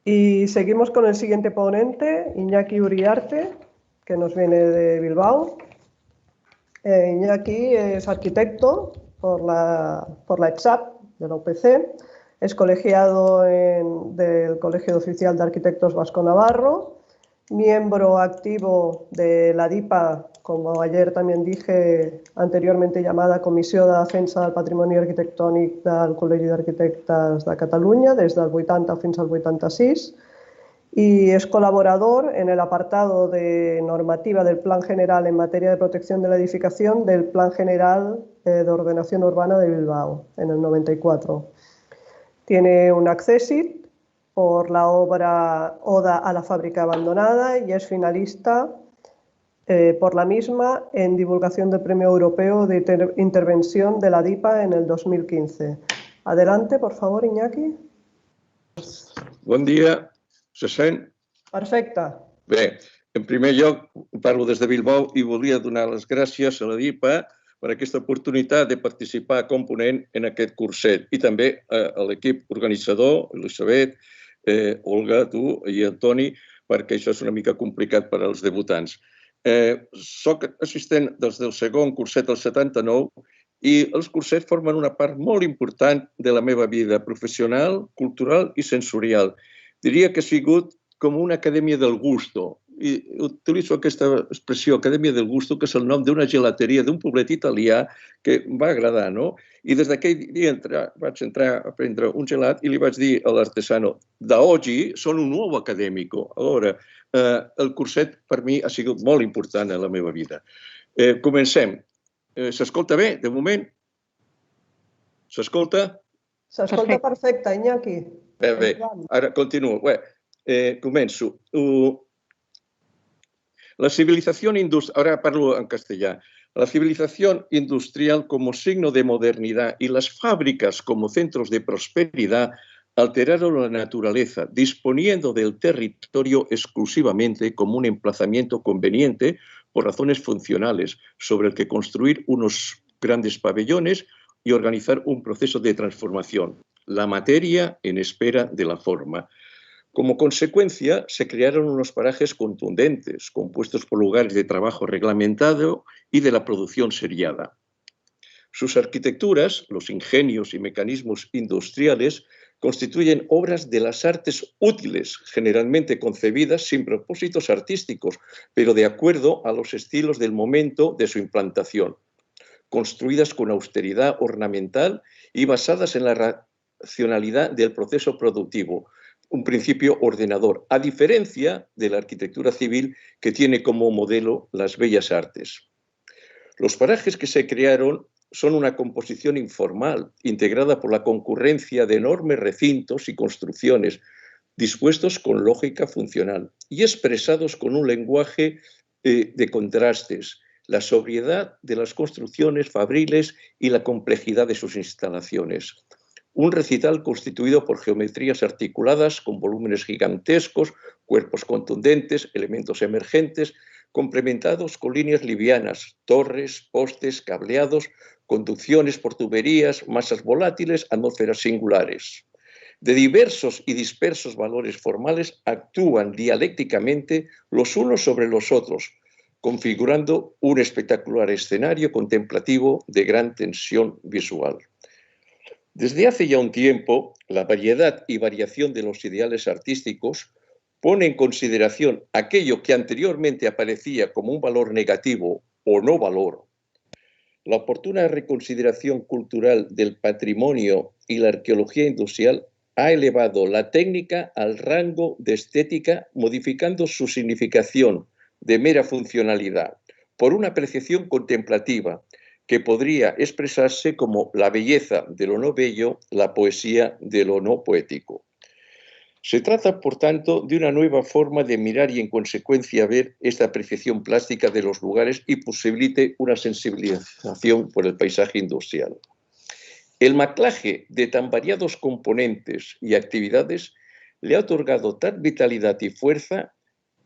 Y seguimos con el siguiente ponente, Iñaki Uriarte, que nos viene de Bilbao. Iñaki es arquitecto por la ETSAP de la UPC, es colegiado del Colegio Oficial de Arquitectos Vasco-Navarro, miembro activo de la DIPA, como ayer también dije, anteriormente llamada Comissió de Defensa del Patrimoni Arquitectònic del Col·legi d'Arquitectes de Catalunya, des del 80 fins al 86, y es colaborador en el apartado de normativa del Plan General en materia de protección de la edificación del Plan General de Ordenación Urbana de Bilbao, en el 94. Tiene un accésit por la obra Oda a la fábrica abandonada y es finalista por la misma en divulgación del Premio Europeo de Intervención de la DIPA en el 2015. Adelante, por favor, Iñaki. Bon dia, se sent? Perfecte. Bé, en primer lloc, parlo des de Bilbao i volia donar les gràcies a la DIPA per aquesta oportunitat de participar com ponent en aquest curset i també a l'equip organitzador, Elisabet, Olga, tu i el Toni, perquè això és una mica complicat per als debutants. Soc assistent des del segon curset del 79 i els cursets formen una part molt important de la meva vida professional, cultural i sensorial. Diria que ha sigut com una acadèmia del gusto. I utilitzo aquesta expressió, acadèmia del gusto, que és el nom d'una gelateria d'un poblet italià que em va agradar, no? I des d'aquell dia vaig entrar a prendre un gelat i li vaig dir a l'artesano, da oggi sono un nuovo académico. Allora, el curset per mi ha sigut molt important a la meva vida. Comencem. S'escolta bé, de moment? S'escolta? S'escolta perfecte, Iñaki. Bé, ara continuo. Començo. La civilización industrial, ahora parlo en castellà, la civilización industrial como signo de modernidad y las fábricas como centros de prosperidad alteraron la naturaleza, disponiendo del territorio exclusivamente como un emplazamiento conveniente por razones funcionales, sobre el que construir unos grandes pabellones y organizar un proceso de transformación, la materia en espera de la forma. Como consecuencia, se crearon unos parajes contundentes, compuestos por lugares de trabajo reglamentado y de la producción seriada. Sus arquitecturas, los ingenios y mecanismos industriales, constituyen obras de las artes útiles, generalmente concebidas sin propósitos artísticos, pero de acuerdo a los estilos del momento de su implantación, construidas con austeridad ornamental y basadas en la racionalidad del proceso productivo, un principio ordenador, a diferencia de la arquitectura civil que tiene como modelo las bellas artes. Los parajes que se crearon son una composición informal, integrada por la concurrencia de enormes recintos y construcciones, dispuestos con lógica funcional y expresados con un lenguaje de contrastes, la sobriedad de las construcciones fabriles y la complejidad de sus instalaciones. Un recital constituido por geometrías articuladas con volúmenes gigantescos, cuerpos contundentes, elementos emergentes, complementados con líneas livianas, torres, postes, cableados, conducciones por tuberías, masas volátiles, atmósferas singulares. De diversos y dispersos valores formales actúan dialécticamente los unos sobre los otros, configurando un espectacular escenario contemplativo de gran tensión visual. Desde hace ya un tiempo, la variedad y variación de los ideales artísticos pone en consideración aquello que anteriormente aparecía como un valor negativo o no valor. La oportuna reconsideración cultural del patrimonio y la arqueología industrial ha elevado la técnica al rango de estética, modificando su significación de mera funcionalidad por una apreciación contemplativa que podría expresarse como la belleza de lo no bello, la poesía de lo no poético. Se trata, por tanto, de una nueva forma de mirar y, en consecuencia, ver esta apreciación plástica de los lugares y posibilite una sensibilización por el paisaje industrial. El maclaje de tan variados componentes y actividades le ha otorgado tal vitalidad y fuerza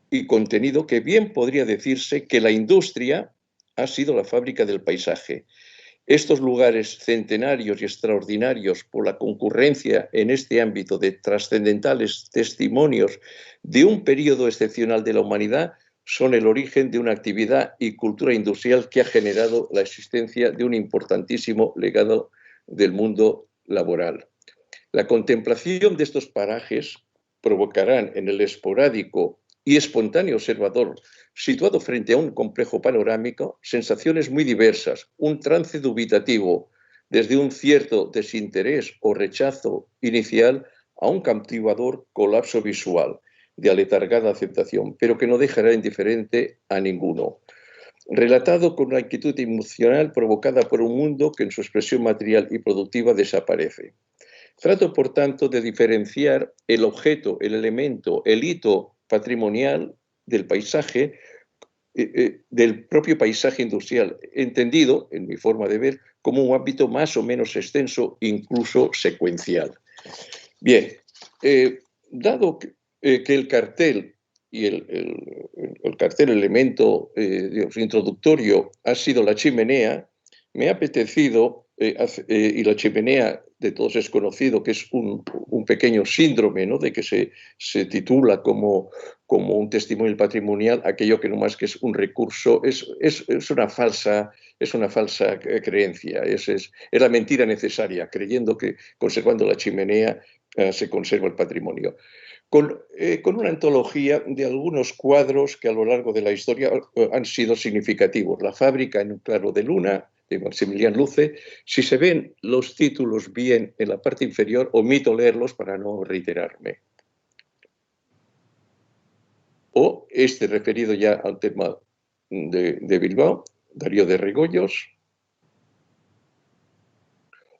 y contenido que bien podría decirse que la industria ha sido la fábrica del paisaje Estos lugares centenarios y extraordinarios por la concurrencia en este ámbito de trascendentales testimonios de un periodo excepcional de la humanidad son el origen de una actividad y cultura industrial que ha generado la existencia de un importantísimo legado del mundo laboral. La contemplación de estos parajes provocarán en el esporádico y espontáneo observador, situado frente a un complejo panorámico, sensaciones muy diversas, un trance dubitativo, desde un cierto desinterés o rechazo inicial a un cautivador colapso visual, de aletargada aceptación, pero que no dejará indiferente a ninguno. Relatado con una inquietud emocional provocada por un mundo que en su expresión material y productiva desaparece. Trato, por tanto, de diferenciar el objeto, el elemento, el hito patrimonial del paisaje, del propio paisaje industrial, entendido, en mi forma de ver, como un ámbito más o menos extenso, incluso secuencial. Bien, dado que el cartel y el cartel elemento digamos, introductorio ha sido la chimenea, me ha apetecido, y la chimenea de todos es conocido, que es un pequeño síndrome, ¿no?, de que se titula como un testimonio patrimonial, aquello que no más que es un recurso, es una falsa creencia, es la mentira necesaria, creyendo que conservando la chimenea se conserva el patrimonio. Con una antología de algunos cuadros que a lo largo de la historia han sido significativos. La fábrica en un claro de luna, de Maximilian Luce. Si se ven los títulos bien en la parte inferior, omito leerlos para no reiterarme. O este referido ya al tema de Bilbao, Darío de Regoyos.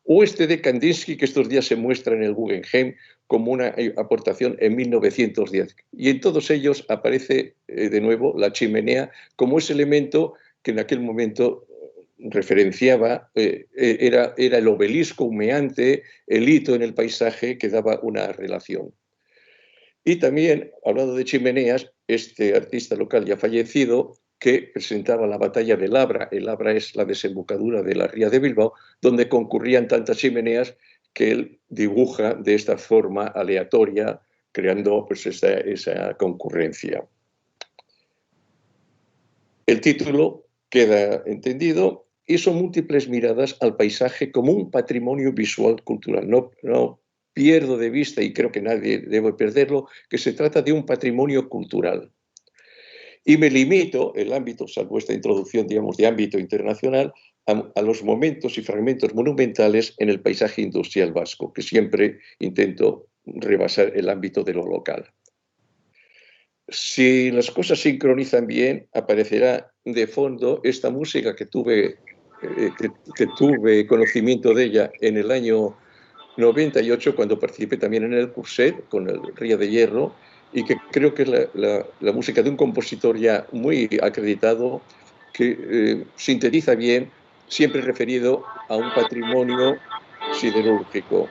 O este de Kandinsky, que estos días se muestra en el Guggenheim como una aportación en 1910. Y en todos ellos aparece de nuevo la chimenea como ese elemento que en aquel momento referenciaba, era el obelisco humeante, el hito en el paisaje que daba una relación. Y también, hablando de chimeneas, este artista local ya fallecido, que presentaba la batalla de Labra. El Labra es la desembocadura de la ría de Bilbao, donde concurrían tantas chimeneas que él dibuja de esta forma aleatoria, creando pues, esa concurrencia. El título queda entendido y son múltiples miradas al paisaje como un patrimonio visual cultural. No pierdo de vista, y creo que nadie debe perderlo, que se trata de un patrimonio cultural. Y me limito, el ámbito, salvo esta introducción, digamos, de ámbito internacional, a los momentos y fragmentos monumentales en el paisaje industrial vasco, que siempre intento rebasar el ámbito de lo local. Si las cosas sincronizan bien, aparecerá de fondo esta música que tuve conocimiento de ella en el año 98, cuando participé también en el Curset con el Río de Hierro, y que creo que es la música de un compositor ya muy acreditado, que sintetiza bien, siempre referido a un patrimonio siderúrgico.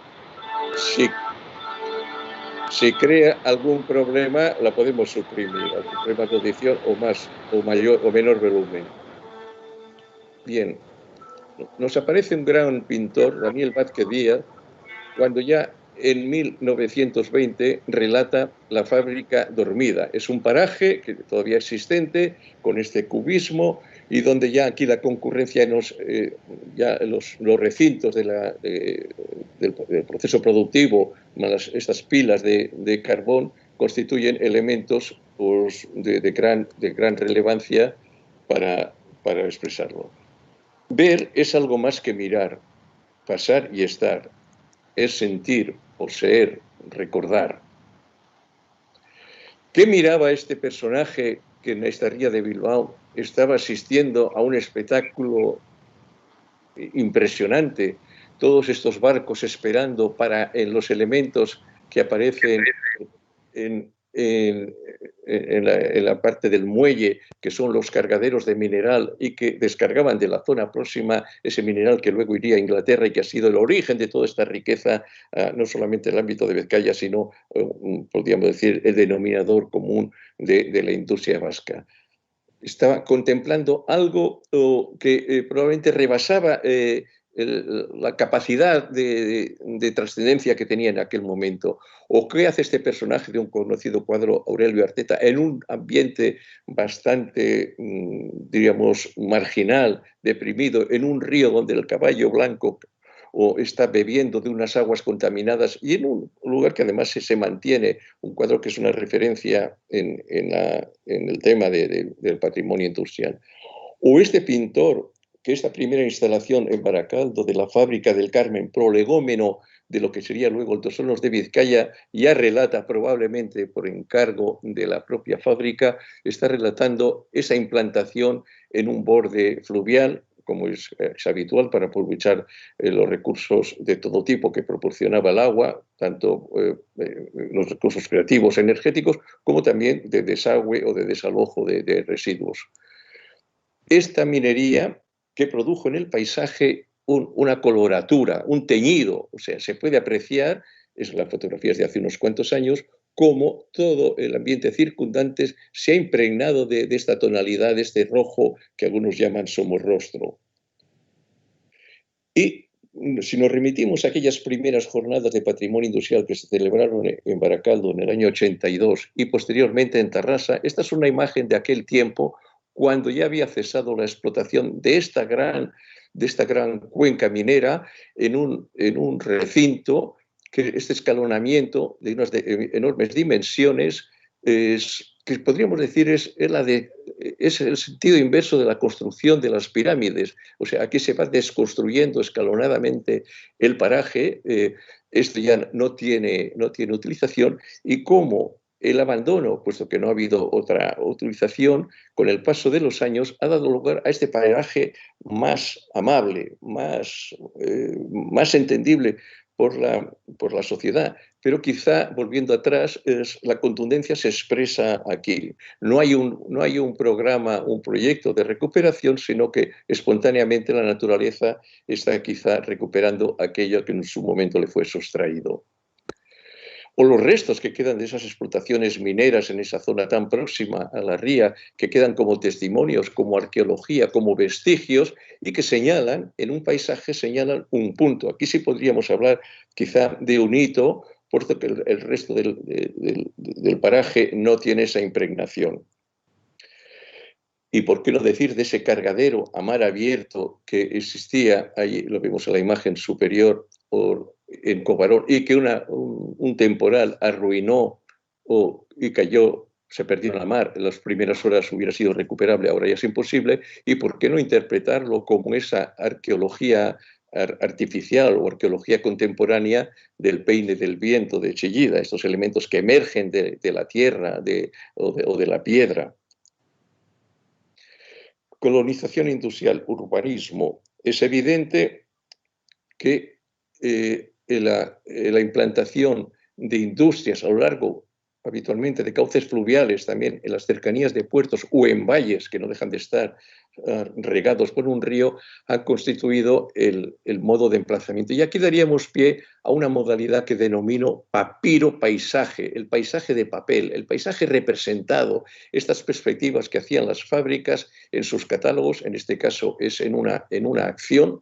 Si crea algún problema, la podemos suprimir, algún problema de audición o mayor o menor volumen. Bien, nos aparece un gran pintor, Daniel Vázquez Díaz, cuando ya en 1920 relata La fábrica dormida. Es un paraje que todavía existente, con este cubismo, y donde ya aquí la concurrencia ya los recintos del proceso productivo, más estas pilas de carbón, constituyen elementos pues, de gran relevancia para expresarlo. Ver es algo más que mirar, pasar y estar. Es sentir, poseer, recordar. ¿Qué miraba este personaje que en esta ría de Bilbao estaba asistiendo a un espectáculo impresionante? Todos estos barcos esperando en los elementos que aparecen en la parte del muelle, que son los cargaderos de mineral y que descargaban de la zona próxima ese mineral que luego iría a Inglaterra y que ha sido el origen de toda esta riqueza, no solamente en el ámbito de Vizcaya, sino, podríamos decir, el denominador común de la industria vasca. estaba contemplando algo que probablemente rebasaba la capacidad de trascendencia que tenía en aquel momento. ¿O qué hace este personaje de un conocido cuadro, Aurelio Arteta, en un ambiente bastante, diríamos, marginal, deprimido, en un río donde el caballo blanco o está bebiendo de unas aguas contaminadas y en un lugar que además se mantiene, un cuadro que es una referencia en el tema del patrimonio industrial? O este pintor, que esta primera instalación en Baracaldo de la fábrica del Carmen, prolegómeno de lo que sería luego el Dos Hornos de Vizcaya, ya relata probablemente por encargo de la propia fábrica, está relatando esa implantación en un borde fluvial, como es habitual para aprovechar los recursos de todo tipo que proporcionaba el agua, tanto los recursos creativos, energéticos, como también de desagüe o de desalojo de residuos. Esta minería que produjo en el paisaje una coloratura, un teñido, o sea, se puede apreciar, es las fotografías de hace unos cuantos años, cómo todo el ambiente circundante se ha impregnado de esta tonalidad, de este rojo que algunos llaman somorrostro. Y si nos remitimos a aquellas primeras jornadas de patrimonio industrial que se celebraron en Baracaldo en el año 82 y posteriormente en Tarrasa, esta es una imagen de aquel tiempo cuando ya había cesado la explotación de esta gran cuenca minera en un recinto, que este escalonamiento de unas enormes dimensiones que podríamos decir es el sentido inverso de la construcción de las pirámides. O sea, aquí se va desconstruyendo escalonadamente el paraje, esto ya no tiene utilización, y cómo el abandono, puesto que no ha habido otra utilización, con el paso de los años ha dado lugar a este paraje más amable, más entendible por la sociedad. Pero quizá, volviendo atrás, la contundencia se expresa aquí. No hay un programa, un proyecto de recuperación, sino que espontáneamente la naturaleza está quizá recuperando aquello que en su momento le fue sustraído. O los restos que quedan de esas explotaciones mineras en esa zona tan próxima a la ría, que quedan como testimonios, como arqueología, como vestigios, y que señalan, en un paisaje, señalan un punto. Aquí sí podríamos hablar quizá de un hito, puesto que el resto del paraje no tiene esa impregnación. Y por qué no decir de ese cargadero a mar abierto que existía, ahí lo vemos en la imagen superior, en Cobarón, y que un temporal arruinó y cayó, se perdió en la mar. En las primeras horas hubiera sido recuperable, ahora ya es imposible. Y por qué no interpretarlo como esa arqueología artificial o arqueología contemporánea del peine del viento de Chillida, estos elementos que emergen de la tierra o de la piedra. Colonización industrial, urbanismo. Es evidente que la implantación de industrias a lo largo, habitualmente, de cauces fluviales, también en las cercanías de puertos o en valles que no dejan de estar regados por un río, han constituido el modo de emplazamiento. Y aquí daríamos pie a una modalidad que denomino papiro paisaje, el paisaje de papel, el paisaje representado, estas perspectivas que hacían las fábricas en sus catálogos, en este caso es en una acción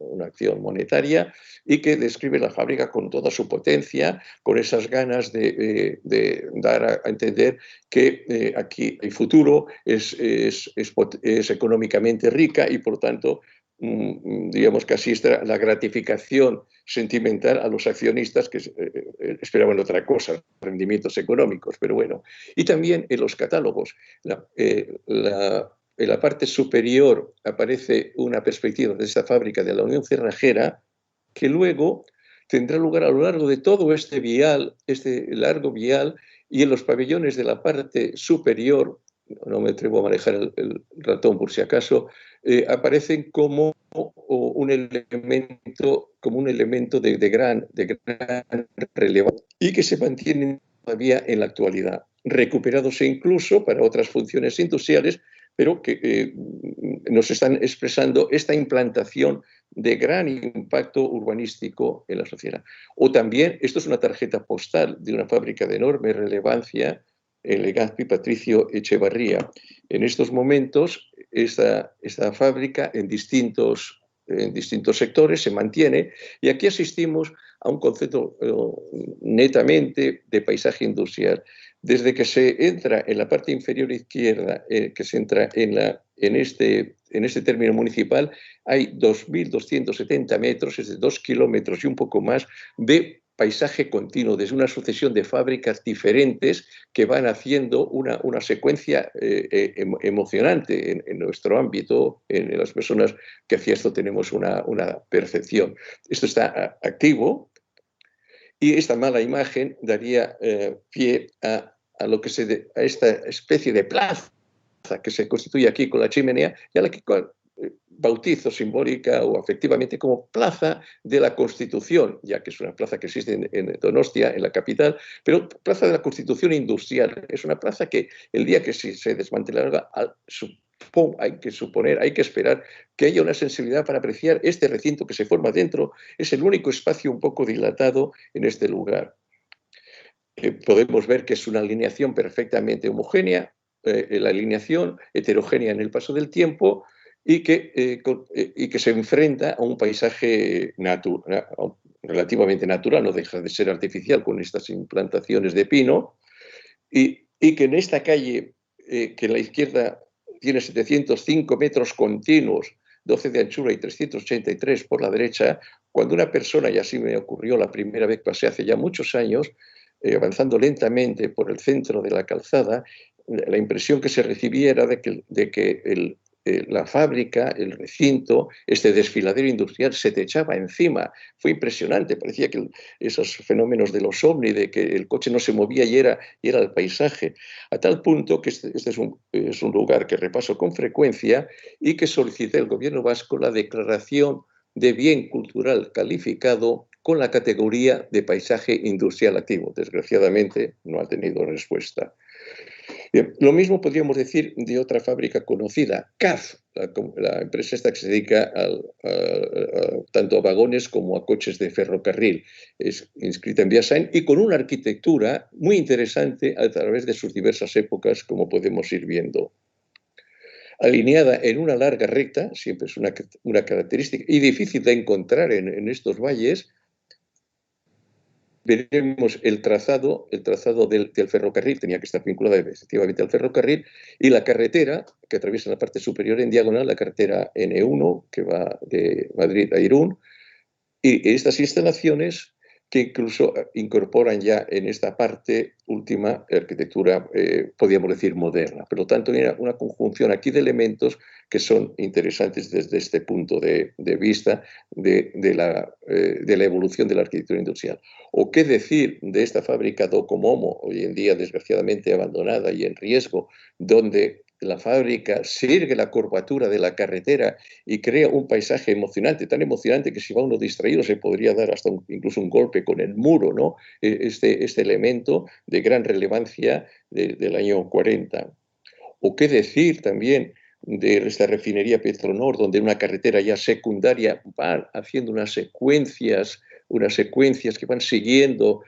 monetaria, y que describe la fábrica con toda su potencia, con esas ganas de dar a entender que aquí el futuro es económicamente rica y, por tanto, digamos que así está la gratificación sentimental a los accionistas que esperaban otra cosa, rendimientos económicos, pero bueno. Y también en los catálogos. En la parte superior aparece una perspectiva de esta fábrica de la Unión Cerrajera, que luego tendrá lugar a lo largo de todo este largo vial, y en los pabellones de la parte superior, no me atrevo a manejar el ratón por si acaso, aparecen como un elemento de gran relevancia y que se mantienen todavía en la actualidad, recuperados incluso para otras funciones industriales, pero que nos están expresando esta implantación de gran impacto urbanístico en la sociedad. O también, esto es una tarjeta postal de una fábrica de enorme relevancia, el Legazpi Patricio Echevarría. En estos momentos, esta fábrica en distintos sectores, se mantiene, y aquí asistimos a un concepto netamente de paisaje industrial. Desde que se entra en la parte inferior izquierda, que se entra en este término municipal, hay 2.270 metros, es de 2 kilómetros y un poco más, de paisaje continuo, desde una sucesión de fábricas diferentes que van haciendo una secuencia emocionante en nuestro ámbito, en las personas que hacia esto tenemos una percepción. Esto está activo, y esta mala imagen daría pie a esta especie de plaza que se constituye aquí con la chimenea, y a la que bautizo simbólica o afectivamente como Plaza de la Constitución, ya que es una plaza que existe en Donostia, en la capital, pero Plaza de la Constitución Industrial. Es una plaza que el día que se desmantelará, hay que esperar que haya una sensibilidad para apreciar este recinto que se forma dentro. Es el único espacio un poco dilatado en este lugar. Podemos ver que es una alineación perfectamente homogénea, la alineación heterogénea en el paso del tiempo, y que se enfrenta a un paisaje relativamente natural, no deja de ser artificial con estas implantaciones de pino, y que en esta calle, que en la izquierda tiene 705 metros continuos, 12 de anchura y 383 por la derecha, cuando una persona, y así me ocurrió la primera vez que pasé hace ya muchos años, avanzando lentamente por el centro de la calzada, la impresión que se recibía era de que la fábrica, el recinto, este desfiladero industrial se te echaba encima. Fue impresionante, parecía que esos fenómenos de los ovni, de que el coche no se movía y era el paisaje, a tal punto que este es un lugar que repaso con frecuencia y que solicité al gobierno vasco la declaración de bien cultural calificado con la categoría de paisaje industrial activo. Desgraciadamente no ha tenido respuesta. Bien, lo mismo podríamos decir de otra fábrica conocida, CAF, la empresa esta que se dedica tanto a vagones como a coches de ferrocarril. Es inscrita en Biasain y con una arquitectura muy interesante a través de sus diversas épocas, como podemos ir viendo. Alineada en una larga recta, siempre es una característica y difícil de encontrar en estos valles. Veremos el trazado del ferrocarril, tenía que estar vinculado efectivamente al ferrocarril, y la carretera que atraviesa la parte superior en diagonal, la carretera N1, que va de Madrid a Irún, y estas instalaciones que incluso incorporan ya en esta parte última arquitectura, podríamos decir, moderna. Por lo tanto, hay una conjunción aquí de elementos que son interesantes desde este punto de vista de la evolución de la arquitectura industrial. ¿O qué decir de esta fábrica Docomomo, hoy en día desgraciadamente abandonada y en riesgo, donde la fábrica sigue la curvatura de la carretera y crea un paisaje emocionante, tan emocionante que si va uno distraído se podría dar hasta incluso un golpe con el muro, ¿no? Este elemento de gran relevancia del año 40. ¿O qué decir también de esta refinería Petronor, donde una carretera ya secundaria va haciendo unas secuencias que van siguiendo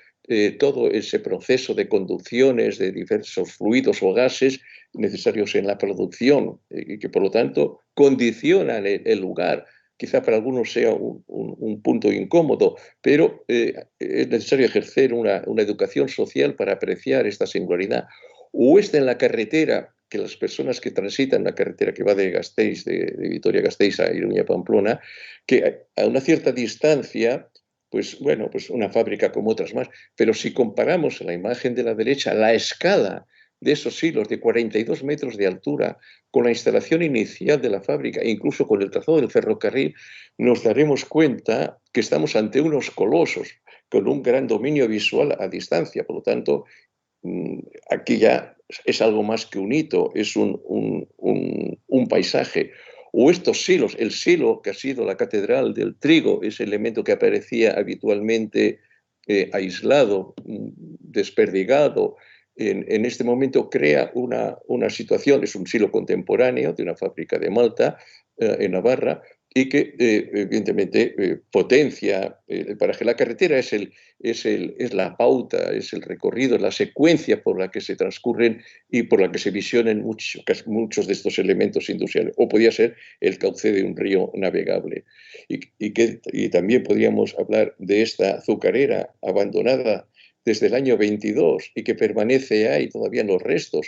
todo ese proceso de conducciones de diversos fluidos o gases necesarios en la producción y que por lo tanto condicionan el lugar. Quizá para algunos sea un punto incómodo, pero es necesario ejercer una educación social para apreciar esta singularidad. O está en la carretera, que las personas que transitan la carretera que va de Gasteiz, de Vitoria-Gasteiz a Iruña-Pamplona, que a una cierta distancia, pues bueno, pues una fábrica como otras más, pero si comparamos la imagen de la derecha, la escala de esos hilos de 42 metros de altura con la instalación inicial de la fábrica e incluso con el trazado del ferrocarril, nos daremos cuenta que estamos ante unos colosos con un gran dominio visual a distancia. Por lo tanto, aquí ya es algo más que un hito, es un paisaje. O estos silos, el silo que ha sido la catedral del trigo, ese elemento que aparecía habitualmente aislado, desperdigado, en este momento crea una situación, es un silo contemporáneo de una fábrica de Malta, en Navarra, y que evidentemente potencia el paraje. La carretera es la pauta, es el recorrido, es la secuencia por la que se transcurren y por la que se visionan muchos de estos elementos industriales. O podía ser el cauce de un río navegable. Y también podríamos hablar de esta azucarera abandonada desde el año 22 y que permanece ahí todavía en los restos.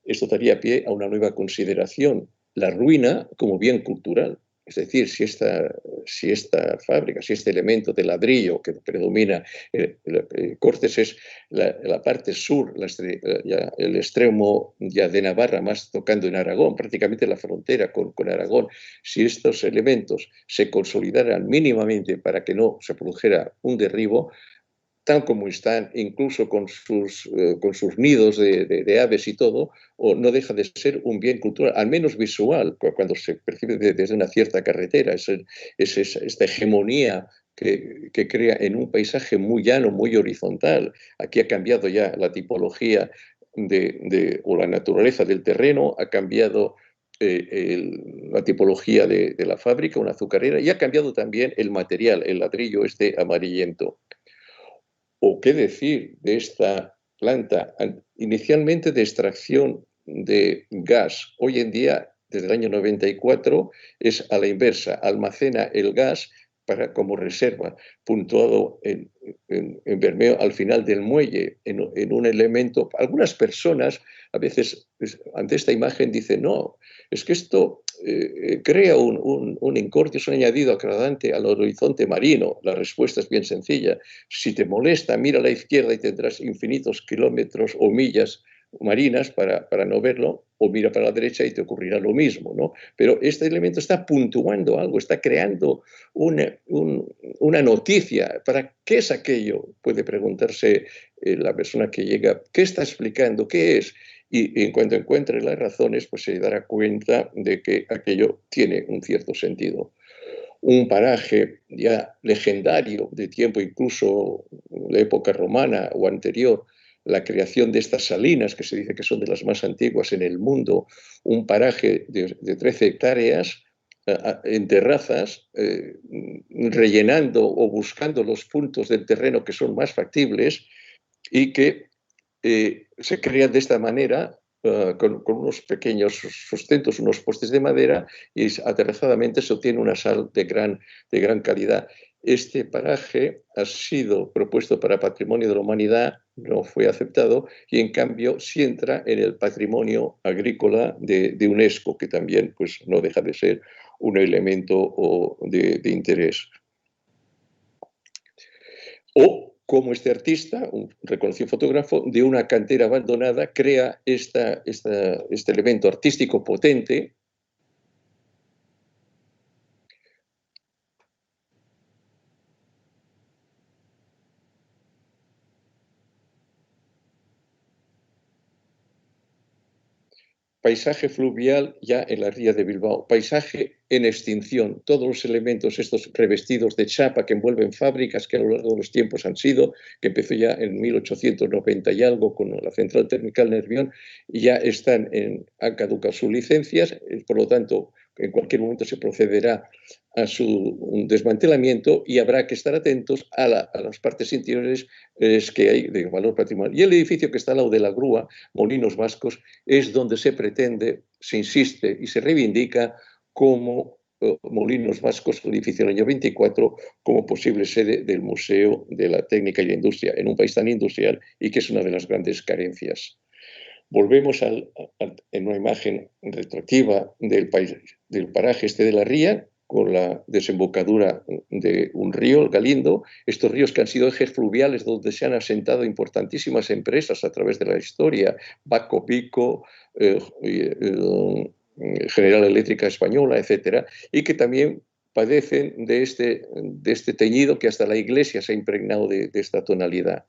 Esto daría pie a una nueva consideración, la ruina como bien cultural. Es decir, si esta fábrica, si este elemento de ladrillo que predomina, Cortes es la parte sur, el extremo ya de Navarra, más tocando en Aragón, prácticamente la frontera con Aragón, si estos elementos se consolidaran mínimamente para que no se produjera un derribo, tal como están, incluso con sus nidos de aves y todo, o no deja de ser un bien cultural, al menos visual, cuando se percibe desde una cierta carretera, esta hegemonía que crea en un paisaje muy llano, muy horizontal. Aquí ha cambiado ya la tipología o la naturaleza del terreno, ha cambiado la tipología de la fábrica, una azucarera, y ha cambiado también el material, el ladrillo este amarillento. ¿O qué decir de esta planta inicialmente de extracción de gas? Hoy en día, desde el año 94, es a la inversa, almacena el gas como reserva, puntuado en Bermeo al final del muelle, en un elemento. Algunas personas a veces ante esta imagen dicen, no, es que esto crea un incordio, es un añadido agradante al horizonte marino. La respuesta es bien sencilla. Si te molesta, mira a la izquierda y tendrás infinitos kilómetros o millas marinas para no verlo, o mira para la derecha y te ocurrirá lo mismo, ¿no? Pero este elemento está puntuando algo, está creando una noticia. ¿Para qué es aquello? Puede preguntarse la persona que llega. ¿Qué está explicando? ¿Qué es? Y en cuanto encuentre las razones, pues se dará cuenta de que aquello tiene un cierto sentido. Un paraje ya legendario de tiempo incluso de época romana o anterior, la creación de estas salinas, que se dice que son de las más antiguas en el mundo, un paraje de 13 hectáreas en terrazas, rellenando o buscando los puntos del terreno que son más factibles y que se crean de esta manera con unos pequeños sustentos, unos postes de madera, y aterrazadamente se obtiene una sal de gran calidad. Este paraje ha sido propuesto para Patrimonio de la Humanidad, no fue aceptado, y en cambio sí entra en el patrimonio agrícola de UNESCO, que también pues, no deja de ser un elemento de interés. O cómo este artista, un reconocido fotógrafo, de una cantera abandonada, crea este elemento artístico potente. Paisaje fluvial ya en la ría de Bilbao, paisaje en extinción, todos los elementos estos revestidos de chapa que envuelven fábricas que a lo largo de los tiempos han sido, que empezó ya en 1890 y algo con la central térmica del Nervión, ya han caducado sus licencias, por lo tanto en cualquier momento se procederá a su desmantelamiento y habrá que estar atentos a las partes interiores que hay de valor patrimonial. Y el edificio que está al lado de la grúa, Molinos Vascos, es donde se pretende, se insiste y se reivindica como Molinos Vascos, el edificio del año 24, como posible sede del Museo de la Técnica y la Industria, en un país tan industrial y que es una de las grandes carencias. Volvemos en una imagen retroactiva del paraje este de la ría, con la desembocadura de un río, el Galindo, estos ríos que han sido ejes fluviales donde se han asentado importantísimas empresas a través de la historia, Baco Pico, General Eléctrica Española, etcétera, y que también padecen de este teñido que hasta la Iglesia se ha impregnado de esta tonalidad.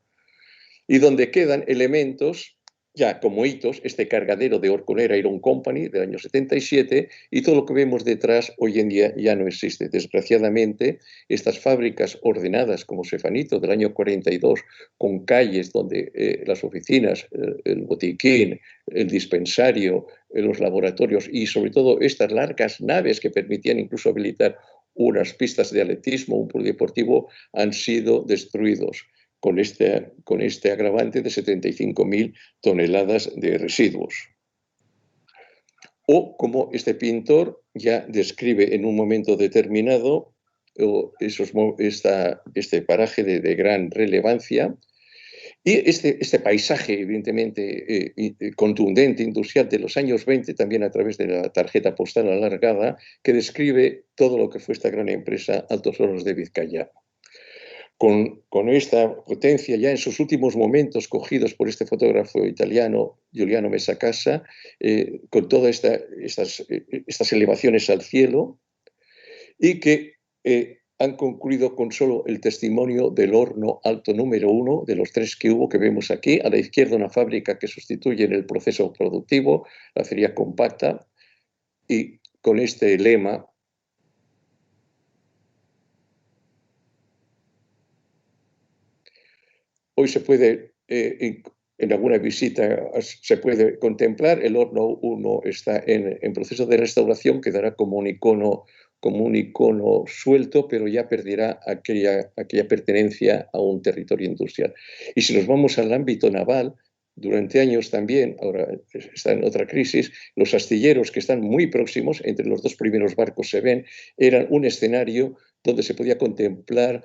Y donde quedan elementos ya como hitos, este cargadero de Horconera Iron Company del año 77, y todo lo que vemos detrás hoy en día ya no existe. Desgraciadamente, estas fábricas ordenadas como Sefanito del año 42, con calles donde las oficinas, el botiquín, el dispensario, los laboratorios y sobre todo estas largas naves que permitían incluso habilitar unas pistas de atletismo, un polideportivo, han sido destruidos con este agravante de 75.000 toneladas de residuos. O como este pintor ya describe en un momento determinado este paraje de gran relevancia, y este paisaje, evidentemente, contundente, industrial de los años 20, también a través de la tarjeta postal alargada, que describe todo lo que fue esta gran empresa Altos Hornos de Vizcaya. Con esta potencia, ya en sus últimos momentos, cogidos por este fotógrafo italiano, Giuliano Mesacasa, con todas estas elevaciones al cielo, y que han concluido con solo el testimonio del horno alto número 1, de los 3 que hubo, que vemos aquí. A la izquierda una fábrica que sustituye en el proceso productivo, la acería compacta, y con este lema: hoy se puede, en alguna visita se puede contemplar, el horno 1 está en proceso de restauración, quedará como un icono suelto, pero ya perderá aquella pertenencia a un territorio industrial. Y si nos vamos al ámbito naval, durante años también, ahora está en otra crisis, los astilleros, que están muy próximos, entre los 2 primeros barcos se ven, eran un escenario donde se podía contemplar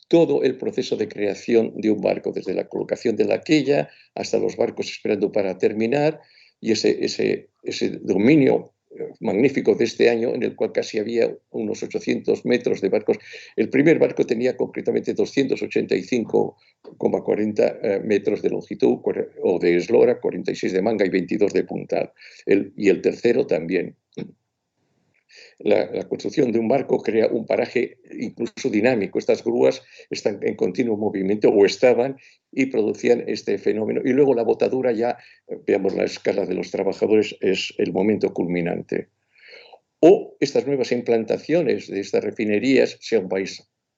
todo el proceso de creación de un barco, desde la colocación de la quilla hasta los barcos esperando para terminar, y ese dominio magnífico de este año, en el cual casi había unos 800 metros de barcos. El primer barco tenía concretamente 285,40 metros de longitud, o de eslora, 46 de manga y 22 de puntal. Y el tercero también. La construcción de un barco crea un paraje incluso dinámico. Estas grúas están en continuo movimiento, o estaban, y producían este fenómeno. Y luego la botadura, ya veamos la escala de los trabajadores, es el momento culminante. O estas nuevas implantaciones de estas refinerías, sean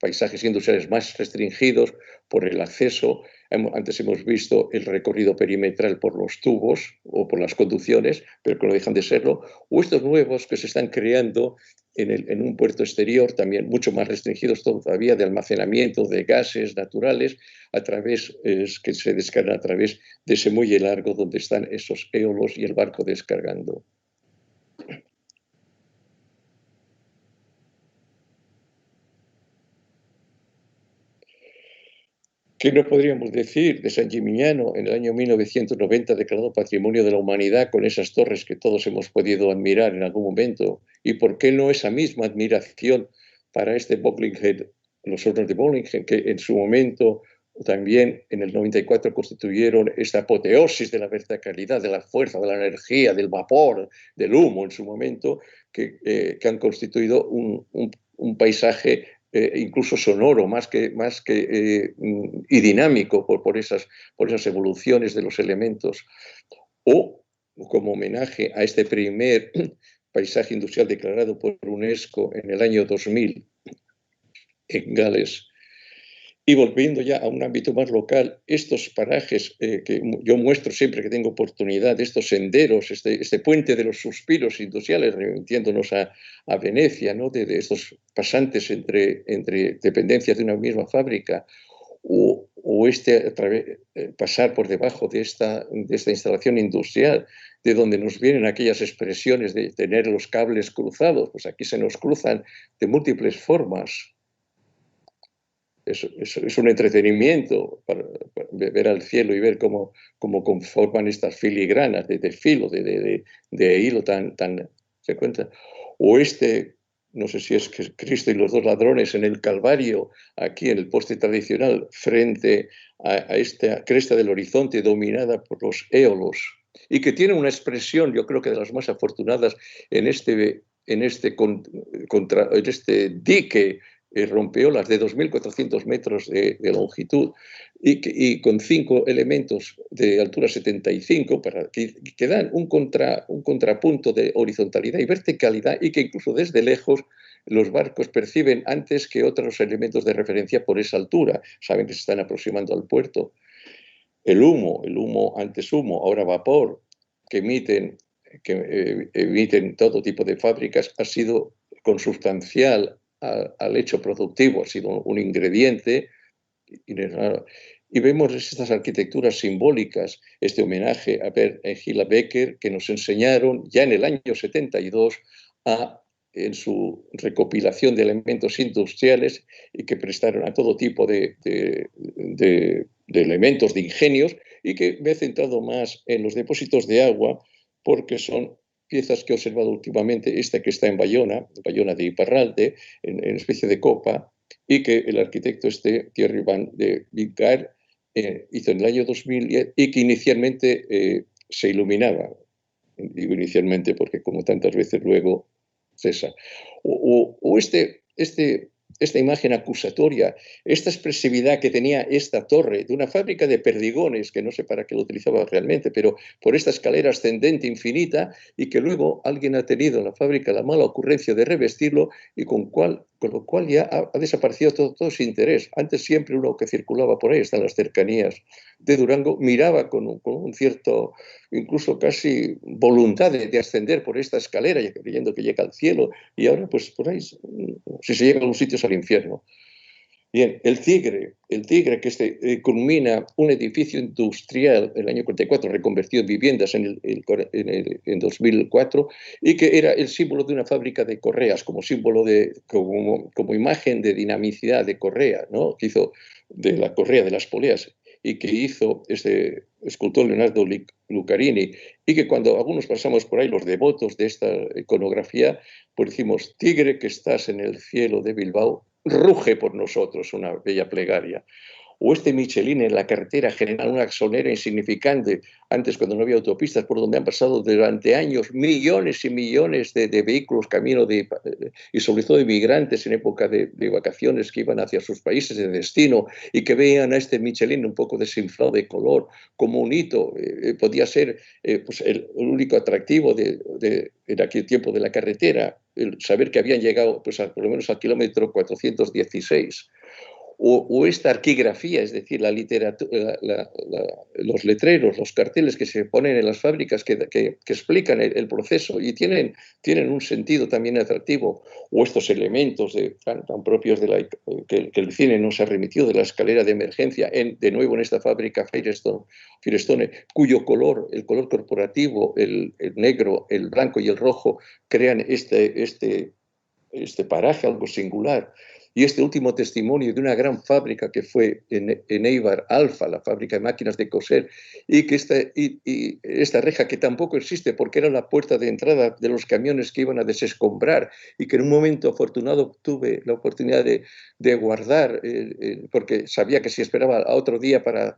paisajes industriales más restringidos por el acceso. Antes hemos visto el recorrido perimetral por los tubos o por las conducciones, pero que no dejan de serlo, o estos nuevos que se están creando en un puerto exterior, también mucho más restringidos todavía, de almacenamiento de gases naturales, que se descargan a través de ese muelle largo donde están esos éolos y el barco descargando. ¿Qué no podríamos decir de San Gimignano, en el año 1990 declarado Patrimonio de la Humanidad, con esas torres que todos hemos podido admirar en algún momento? ¿Y por qué no esa misma admiración para este Böcklinghed, los hornos de Böcklinghed, que en su momento también en el 94 constituyeron esta apoteosis de la verticalidad, de la fuerza, de la energía, del vapor, del humo en su momento, que han constituido un paisaje incluso sonoro, más que y dinámico por esas evoluciones de los elementos. O como homenaje a este primer paisaje industrial declarado por UNESCO en el año 2000 en Gales. Y volviendo ya a un ámbito más local, estos parajes que yo muestro siempre que tengo oportunidad, estos senderos, este puente de los suspiros industriales, remitiéndonos a Venecia, ¿no? de estos pasantes entre dependencias de una misma fábrica, o pasar por debajo de esta instalación industrial, de donde nos vienen aquellas expresiones de tener los cables cruzados. Pues aquí se nos cruzan de múltiples formas. Es un entretenimiento para ver al cielo y ver cómo conforman estas filigranas de filo, de hilo tan se cuenta. O no sé si es Cristo y los 2 ladrones en el Calvario, aquí en el poste tradicional, frente a esta cresta del horizonte dominada por los éolos, y que tiene una expresión, yo creo que de las más afortunadas, en este dique rompeolas de 2.400 metros de longitud, y con 5 elementos de altura 75, que dan un contrapunto de horizontalidad y verticalidad, y que incluso desde lejos los barcos perciben antes que otros elementos de referencia por esa altura. Saben que se están aproximando al puerto. El humo, antes humo, ahora vapor, que emiten todo tipo de fábricas, ha sido consubstancial al hecho productivo, ha sido un ingrediente. Y vemos estas arquitecturas simbólicas, este homenaje a Bert y Gila Becker, que nos enseñaron ya en el año 72 en su recopilación de elementos industriales y que prestaron a todo tipo de elementos, de ingenios, y que me he centrado más en los depósitos de agua porque son piezas que he observado últimamente, esta que está en Bayona de Iparralde, en especie de copa, y que el arquitecto Thierry Van de Vicar hizo en el año 2000 y que inicialmente se iluminaba. Digo inicialmente porque como tantas veces luego cesa. O esta imagen acusatoria, esta expresividad que tenía esta torre de una fábrica de perdigones, que no sé para qué lo utilizaba realmente, pero por esta escalera ascendente infinita, y que luego alguien ha tenido en la fábrica la mala ocurrencia de revestirlo y con lo cual ya ha desaparecido todo ese interés. Antes siempre uno que circulaba por ahí, está en las cercanías de Durango, miraba con un cierto, incluso casi voluntad de ascender por esta escalera, creyendo que llega al cielo, y ahora pues por ahí, si se llega a un sitio es al infierno. Bien, el Tigre que culmina un edificio industrial en el año 44, reconvertido en viviendas en 2004, y que era el símbolo de una fábrica de correas, como símbolo como imagen de dinamicidad de correa, ¿no? Que hizo de la correa de las poleas, y que hizo este escultor Leonardo Lucarini, y que cuando algunos pasamos por ahí, los devotos de esta iconografía, pues decimos: Tigre que estás en el cielo de Bilbao, ruge por nosotros, una bella plegaria. O este Michelin en la carretera general, una sonera insignificante, antes cuando no había autopistas, por donde han pasado durante años millones y millones de vehículos, y sobre todo de migrantes en época de vacaciones que iban hacia sus países de destino y que veían a este Michelin un poco desinflado de color, como un hito. Podía ser pues el único atractivo en aquel tiempo de la carretera, el saber que habían llegado pues, por lo menos al kilómetro 416. O esta arquigrafía, es decir, la literatura, los letreros, los carteles que se ponen en las fábricas que explican el proceso y tienen un sentido también atractivo, o estos elementos tan propios que el cine nos ha remitido de la escalera de emergencia, de nuevo en esta fábrica Firestone, cuyo el color corporativo, el negro, el blanco y el rojo, crean este paraje algo singular. Y este último testimonio de una gran fábrica que fue en Eibar, Alfa, la fábrica de máquinas de coser, y que esta reja que tampoco existe porque era la puerta de entrada de los camiones que iban a desescombrar, y que en un momento afortunado tuve la oportunidad de guardar, porque sabía que si esperaba a otro día para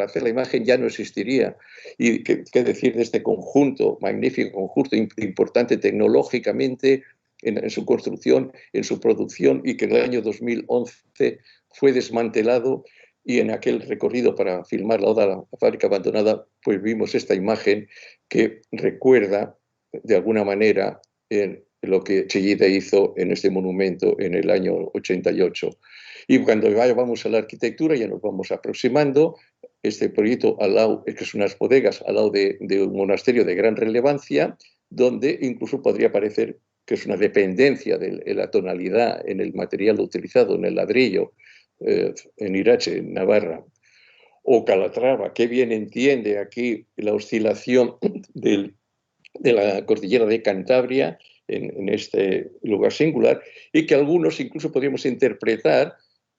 hacer la imagen ya no existiría. Y qué decir de este conjunto, magnífico conjunto, importante tecnológicamente, en su construcción, en su producción, y que en el año 2011 fue desmantelado, y en aquel recorrido para filmar la Oda a la fábrica abandonada, pues vimos esta imagen que recuerda de alguna manera lo que Chillida hizo en este monumento en el año 88. Y cuando vamos a la arquitectura, ya nos vamos aproximando, este proyecto al lado, que son unas bodegas al lado de un monasterio de gran relevancia, donde incluso podría parecer que es una dependencia de la tonalidad en el material utilizado, en el ladrillo, en Irache, en Navarra. O Calatrava, que bien entiende aquí la oscilación de la cordillera de Cantabria en este lugar singular, y que algunos incluso podríamos interpretar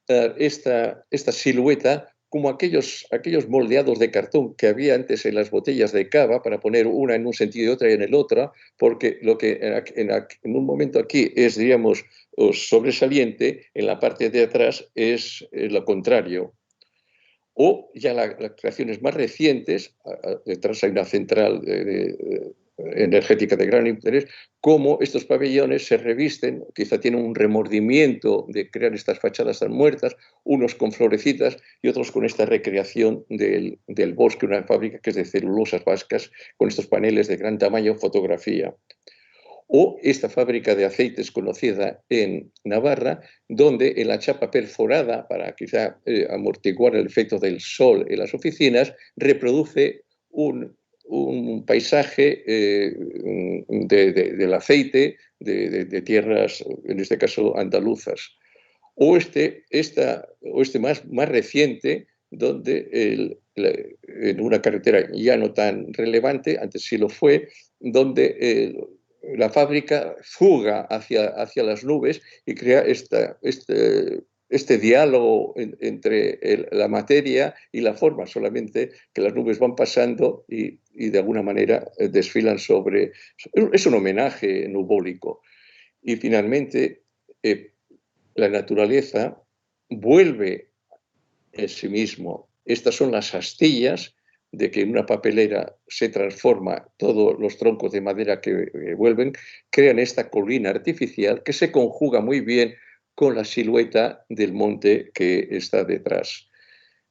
esta silueta como aquellos moldeados de cartón que había antes en las botellas de cava para poner una en un sentido y otra en el otro, porque lo que en un momento aquí es, diríamos, sobresaliente, en la parte de atrás es lo contrario. O ya las creaciones más recientes, detrás hay una central energética de gran interés, cómo estos pabellones se revisten, quizá tienen un remordimiento de crear estas fachadas tan muertas, unos con florecitas y otros con esta recreación del bosque, una fábrica que es de celulosas vascas, con estos paneles de gran tamaño, fotografía. O esta fábrica de aceites conocida en Navarra, donde en la chapa perforada, para quizá amortiguar el efecto del sol en las oficinas, reproduce un paisaje del aceite de tierras, en este caso andaluzas. O este más reciente, donde en una carretera ya no tan relevante, antes sí lo fue, donde la fábrica fuga hacia las nubes y crea este diálogo entre la materia y la forma, solamente que las nubes van pasando y de alguna manera desfilan sobre... Es un homenaje nubólico. Y finalmente, la naturaleza vuelve en sí mismo. Estas son las astillas de que en una papelera se transforma todos los troncos de madera que vuelven, crean esta colina artificial que se conjuga muy bien con la silueta del monte que está detrás.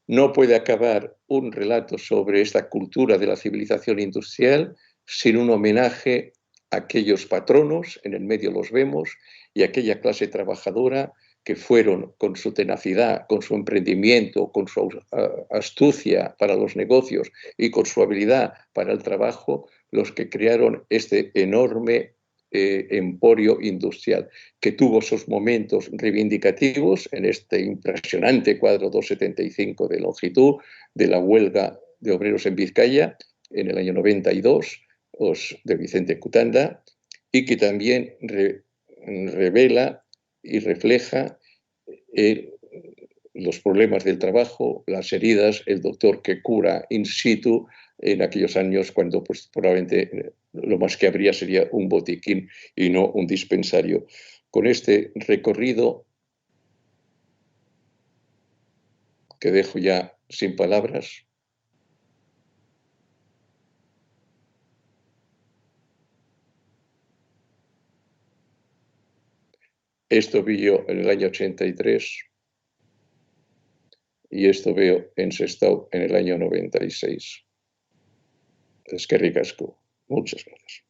No puede acabar un relato sobre esta cultura de la civilización industrial sin un homenaje a aquellos patronos, en el medio los vemos, y aquella clase trabajadora que fueron con su tenacidad, con su emprendimiento, con su astucia para los negocios y con su habilidad para el trabajo, los que crearon este enorme emporio industrial, que tuvo sus momentos reivindicativos en este impresionante cuadro 2,75 de longitud de la huelga de obreros en Vizcaya en el año 92, de Vicente Cutanda, y que también revela y refleja los problemas del trabajo, las heridas, el doctor que cura in situ en aquellos años cuando pues, probablemente lo más que habría sería un botiquín y no un dispensario. Con este recorrido que dejo ya sin palabras, esto vi yo en el año 83 y esto veo en Sestao en el año 96. Es que ricasco. Muchas gracias.